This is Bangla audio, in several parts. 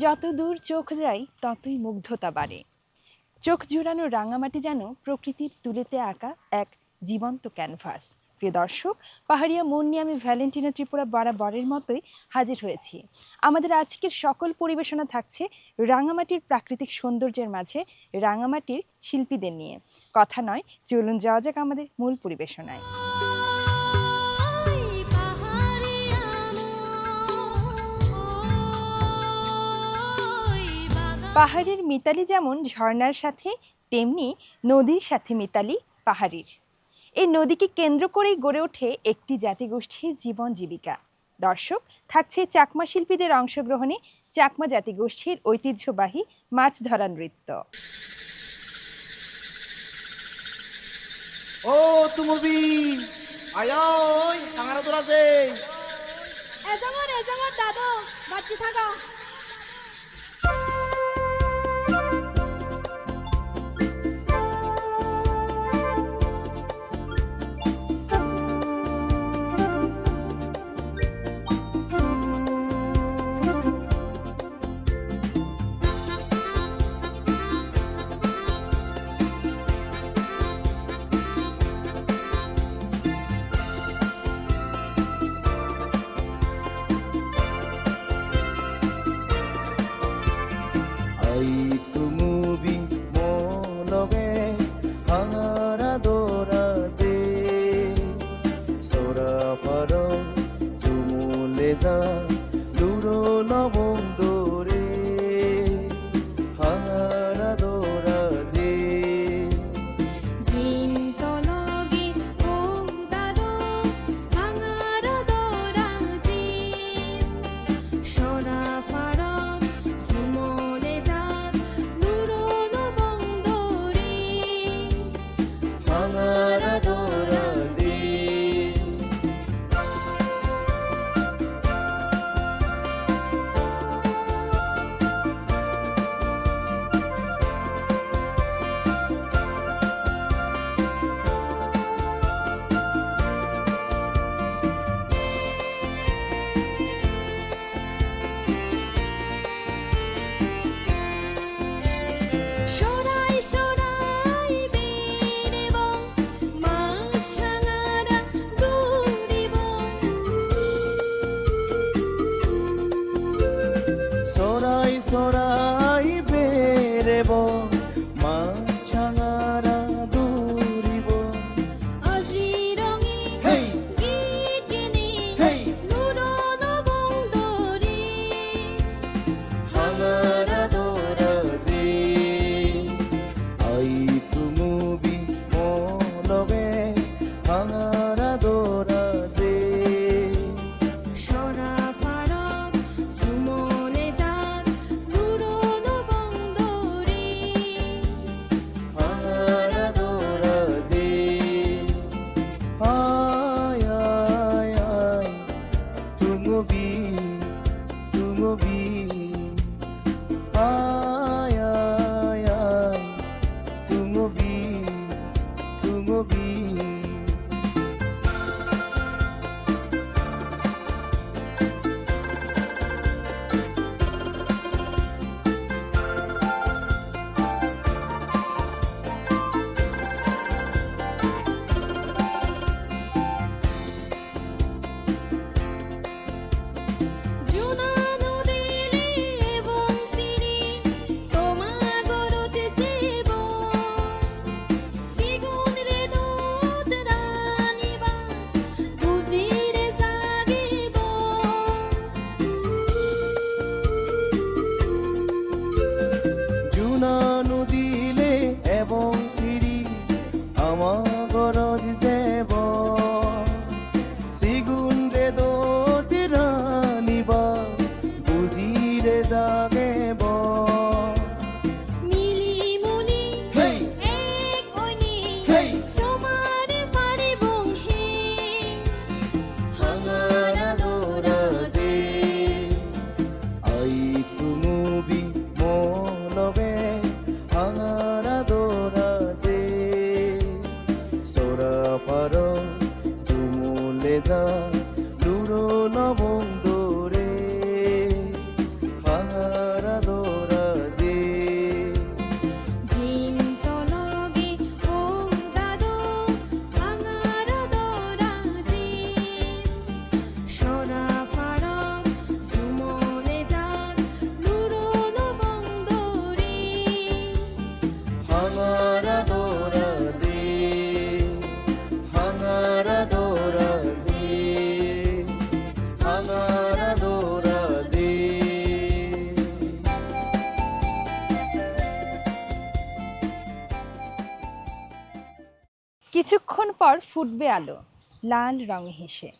যত দূর চোখ যায় ততই মুগ্ধতা বাড়ে। চোখ জুড়ানো রাঙামাটি যেন প্রকৃতির তুলিতে আঁকা এক জীবন্ত ক্যানভাস। প্রিয় দর্শক, পাহাড়িয়া মন নিয়ে আমি ভ্যালেন্টিনা ত্রিপুরা বরাবরের মতোই হাজির হয়েছি। আমাদের আজকের সকল পরিবেশনা থাকছে রাঙামাটির প্রাকৃতিক সৌন্দর্যের মাঝে রাঙামাটির শিল্পীদের নিয়ে। কথা নয়, চলুন যাওয়া যাক আমাদের মূল পরিবেশনায়। পাহাড়ের মিতালি যেমন ঝর্ণার সাথে, তেমনি নদীর সাথে মিতালি পাহাড়ির। এই নদীকে কেন্দ্র করেই গড়ে ওঠে একটি জাতিগোষ্ঠীর জীবন জীবিকা। দর্শক, থাকছে চাকমা শিল্পীদের অংশগ্রহণে চাকমা জাতিগোষ্ঠীর ঐতিহ্যবাহী মাছ ধরা নৃত্য। ও তুমুরবি আয় কাঙারা তোরা যে এজাঙর দাদু বাচ্চি থাকা। কিছুক্ষণ পর ফুটবে আলো লাল রঙে হেসে।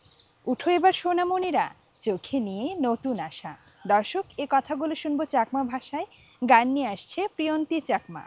উঠো এবার সোনামণিরা, চোখে নিয়ে নতুন আশা। দর্শক, এ কথাগুলো শুনবো চাকমা ভাষায়। গান নিয়ে আসছে প্রিয়ন্তী চাকমা।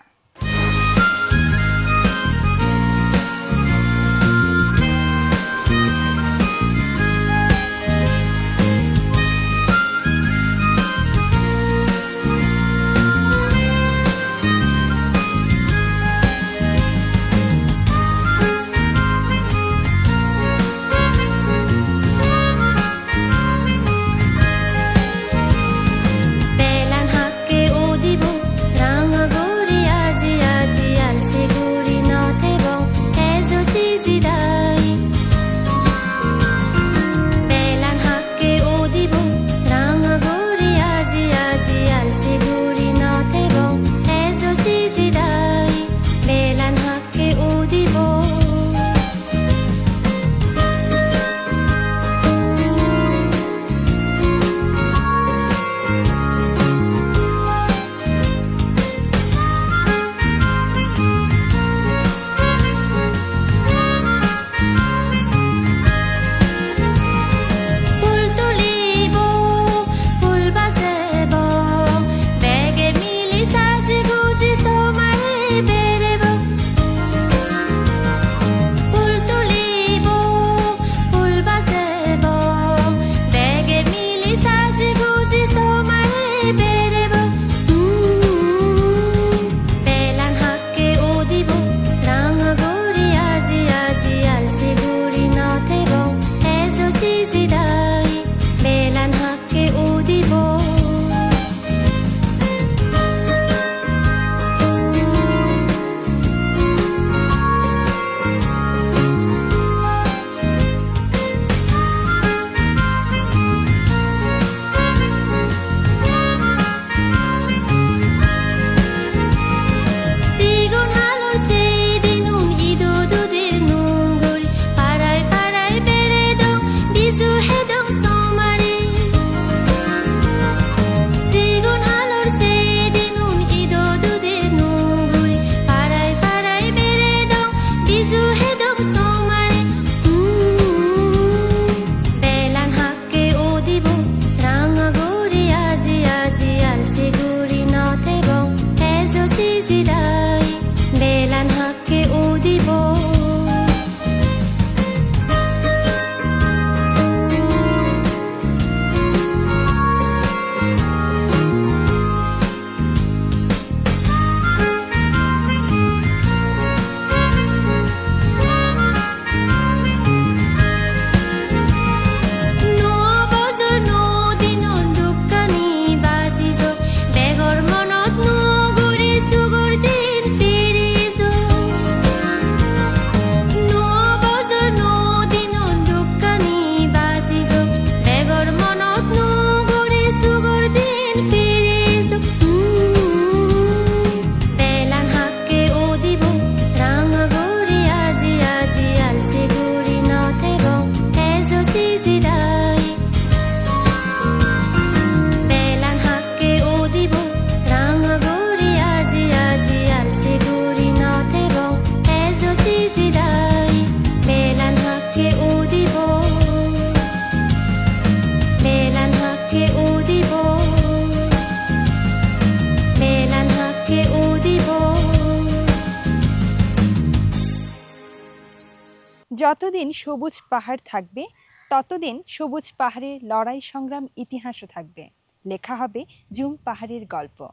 যতদিন সবুজ পাহাড় থাকবে ততদিন সবুজ পাহাড়ের লড়াই সংগ্রাম ইতিহাসও থাকবে। লেখা হবে জুম পাহাড়ের গল্প।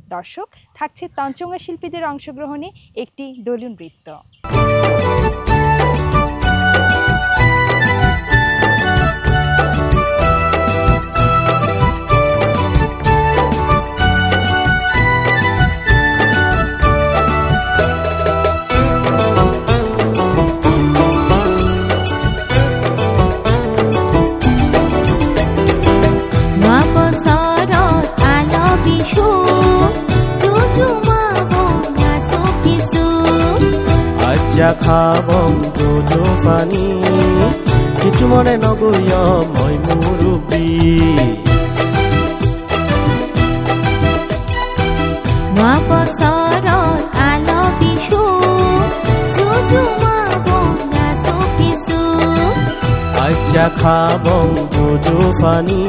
দর্শক, থাকছে তঞ্চঙ্গা শিল্পীদের অংশগ্রহণে একটি দোলন নৃত্য। খাবং যোজো পানী কিছু মনে নগৈয় মই মুৰুবী নৱা বছৰত আল বিহু জুজুমাব আজ্জা খাবং জোজো ফানি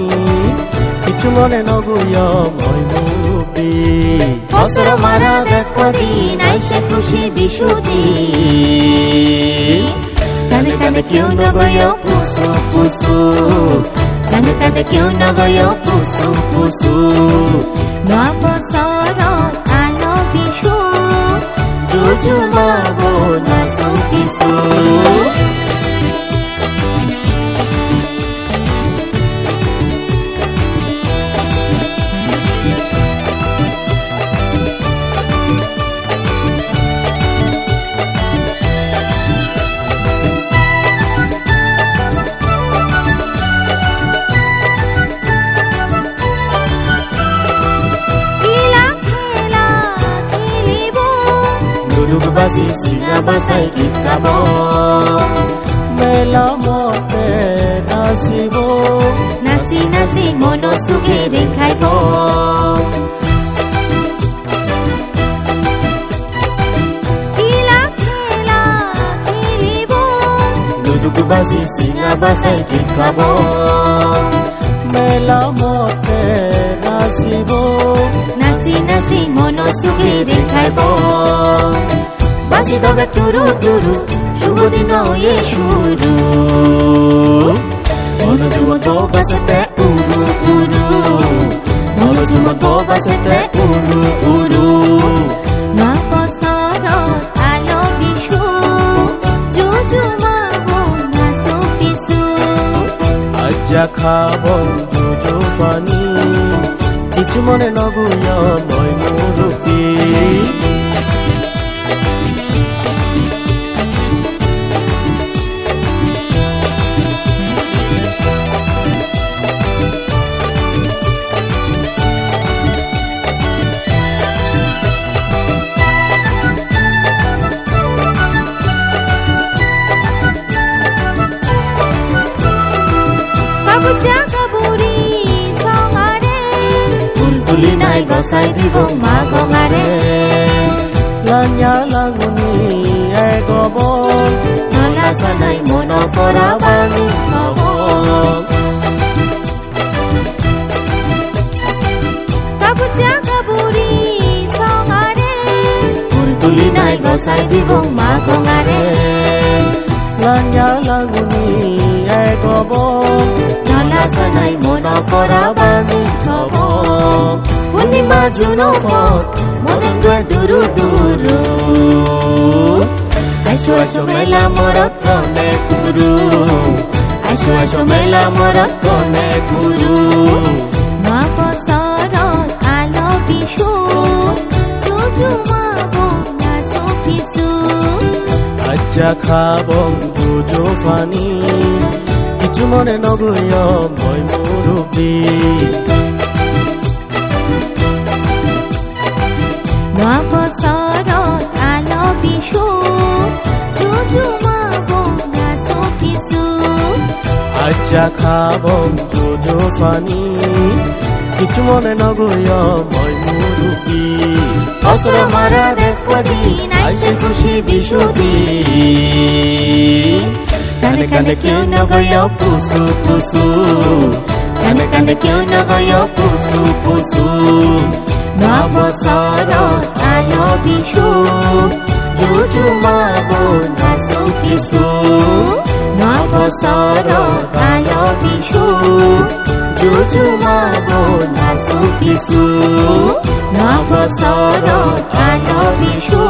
কিছু মনে নগুয় মই মুরুবি বছর মারা দেখো দিন আইসে খুশি বিশুদিন কানে কানে কেউ নগয় পুসু পুসু কানে কানে কেউ নগয় পুসু পুসু নয়া বছর আলো বিশু জুজু মাগো নাচো পিছু বাসি সিনা বাসাই গীত গাব মেলা মতে নাচিব নাচি নাচি মন সুখে ৰেখাইব লুডুক বাজি সিনা বাসাই গীত গাব মেলা মতে নাচিব নাচি নাচি মন সুখে ৰেখাইব বাজি দবে তুরু তুরু শুভ দিন এ শুরু মনোজুমত বাসতে উরু উরু মনোজুমত বাসতে উরু উরু নয়া বছর আলো বিশু জুজু মাগো নাচো পিছু আজ্জা খাবং জোজো ফানি কিছু মনে নগুয় মই মুরুবি তুলি নাই গছাই দিব মা গঙাৰে লাঞ্জা লাগুনি এগব নলা চানাই মন পৰা বাণী হব তুলি নাই গছাই দিব মা গঙাৰে লাঞ্জা লাগুনি এগব নলা চানাই মন পৰা বাণী হব পূৰ্ণিমা জোনক মনন্দুৱে দুৰু দুৰু আইছো আইছো মেলা মৰত কনে কুৰু আইছো আইছো মেলা মৰত কনে কুৰু নয়া বছৰত আলো বিশু জুজু মাগো নাচো পিছু আজ্জা খাবং জোজো ফানি কিছু মনে নগুয় মই মুরুবি নয়া বছৰত আলো বিশু জুজু মাগো নাচো পিছু আজ্জা খাবং জোজো ফানি কিছু মনে নগুয় মই মুরুবি বছর মারা দেখো দিন আইসে খুশি বিশুদিন কানে কানে কেউ নগয় পুসু পুসু কানে কানে কেউ নগয় পুসু পুসু নয়া বছৰত আলো বিশু জুজু মাগো নাচো পিছু নয়া বছৰত আলো বিশু জুজু মাগো নাচো পিছু নয়া বছৰত আলো বিশু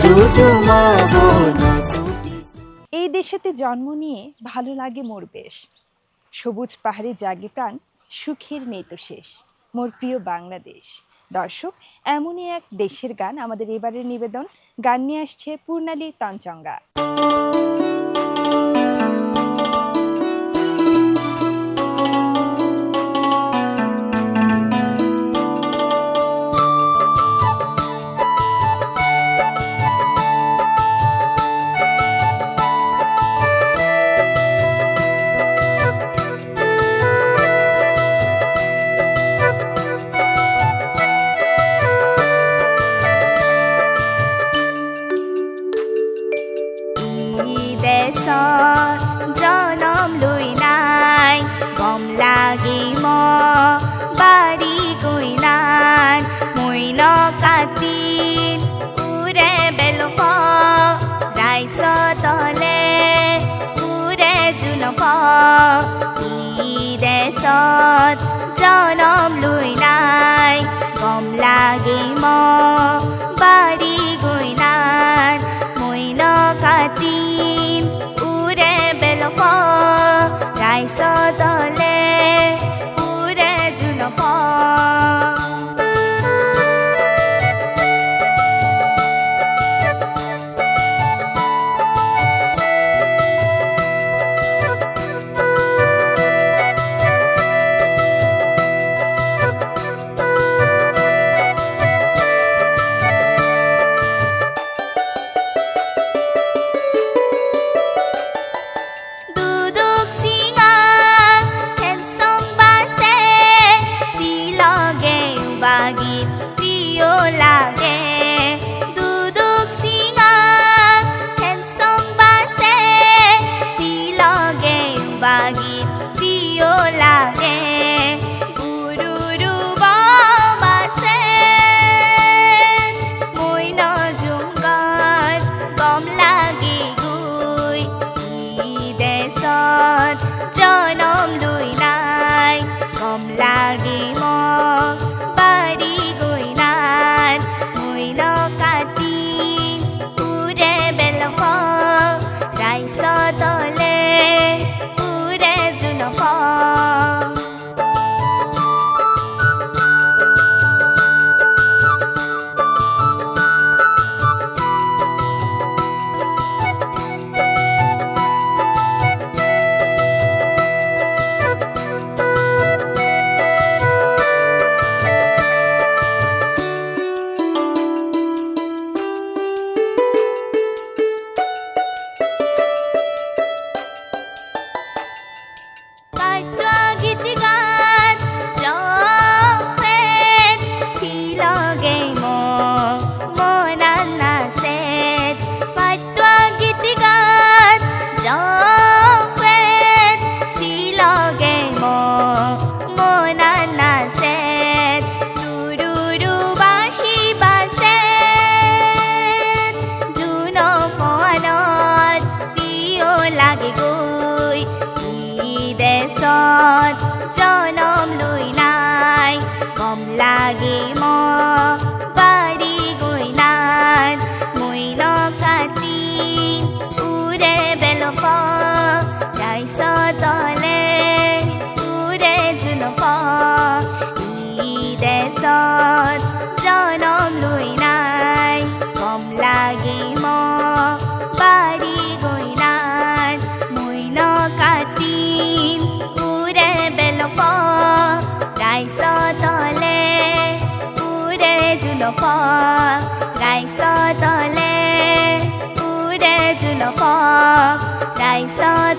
জুজু মাগো নাচো এই দেশেতে জন্ম নিয়ে ভালো লাগে মোর বেশ সবুজ পাহাড়ে জাগে প্রাণ সুখের নেই তো শেষ মোর প্রিয় বাংলাদেশ। দর্শক, এমনই এক দেশের গান আমাদের এবারের নিবেদন। গান নিয়ে আসছে পূর্ণালী তঞ্চঙ্গা।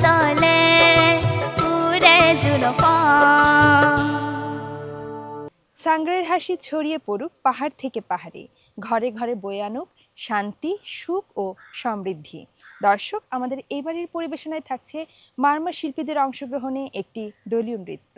তলে উড়ে জুলফা সাঙ্গরের হাসি ছড়িয়ে পড়ুক পাহাড় থেকে পাহাড়ে, ঘরে ঘরে বয়ে আনুক শান্তি, সুখ ও সমৃদ্ধি। দর্শক, আমাদের এবারের পরিবেশনায় থাকছে মারমা শিল্পীদের অংশগ্রহণে একটি দলীয় নৃত্য।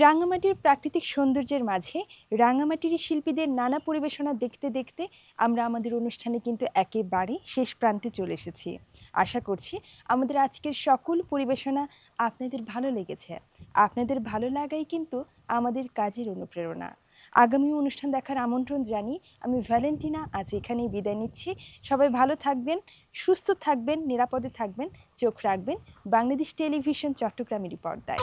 রাঙামাটির প্রাকৃতিক সৌন্দর্যের মাঝে রাঙামাটির শিল্পীদের নানা পরিবেশনা দেখতে দেখতে আমরা আমাদের অনুষ্ঠানে কিন্তু একেবারে শেষ প্রান্তে চলে এসেছি। আশা করছি আমাদের আজকের সকল পরিবেশনা আপনাদের ভালো লেগেছে। আপনাদের ভালো লাগাই কিন্তু আমাদের কাজের অনুপ্রেরণা। আগামী অনুষ্ঠান দেখার আমন্ত্রণ জানিয়ে আমি ভ্যালেন্টিনা আজ এখানেই বিদায় নিচ্ছি। সবাই ভালো থাকবেন, সুস্থ থাকবেন, নিরাপদে থাকবেন, চোখ রাখবেন বাংলাদেশ টেলিভিশন চট্টগ্রামের পর্দায়।